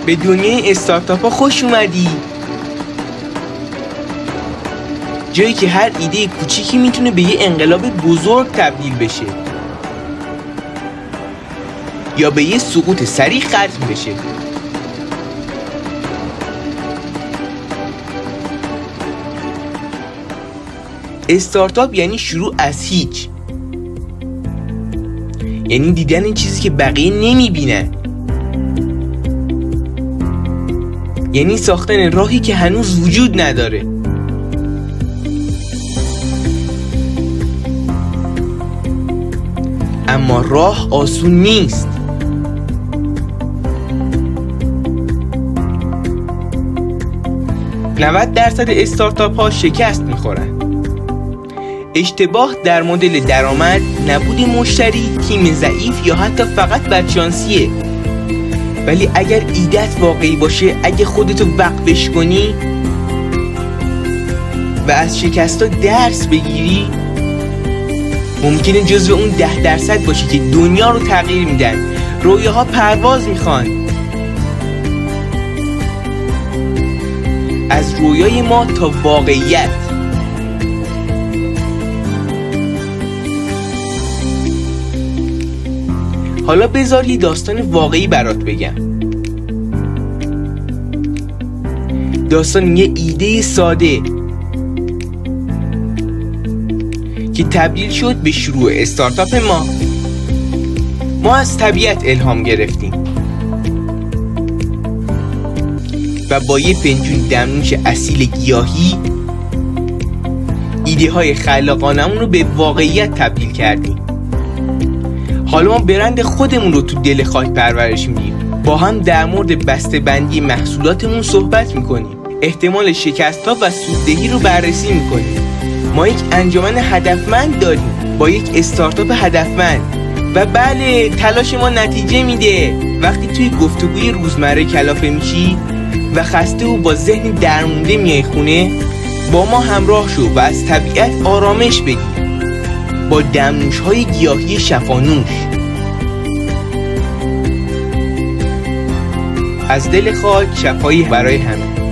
به دنیای استارتاپ ها خوش اومدی. جایی که هر ایده کوچیکی میتونه به یه انقلاب بزرگ تبدیل بشه یا به یه سقوط سریع ختم بشه. استارتاپ یعنی شروع از هیچ، یعنی دیدن این چیزی که بقیه نمیبینن، یعنی ساختن راهی که هنوز وجود نداره. اما راه آسون نیست. نود درصد استارتاپ ها شکست میخورن. اشتباه در مدل درآمد، نبود مشتری، تیم ضعیف یا حتی فقط بدشانسیه. ولی اگر ایده‌ت واقعی باشه، اگه خودتو وقفش کنی و از شکست‌ها درس بگیری، ممکنه جزو اون 10% باشی که دنیا رو تغییر میدن. رویاها پرواز میخوان. از رویای ما تا واقعیت. حالا بذار یه داستان واقعی برات بگم. داستان یه ایده ساده که تبدیل شد به شروع استارتاپ ما. ما از طبیعت الهام گرفتیم و با یه فنجون دمنوش اصیل گیاهی ایده های خلاقانمون رو به واقعیت تبدیل کردیم. حالا ما برند خودمون رو تو دل خاک پرورش میدیم. با هم در مورد بسته‌بندی محصولاتمون صحبت میکنیم. احتمال شکست‌ها و سوددهی رو بررسی میکنیم. ما یک انجمن هدفمند داریم با یک استارتاپ هدفمند و بله، تلاش ما نتیجه میده. وقتی توی گفتگوی روزمره کلافه میشی و خسته و با ذهن درمونده میای خونه، با ما همراه شو و از طبیعت آرامش بگیر با دمنوش‌های گیاهی شفانوش. از دل خاک، شفایی برای همه.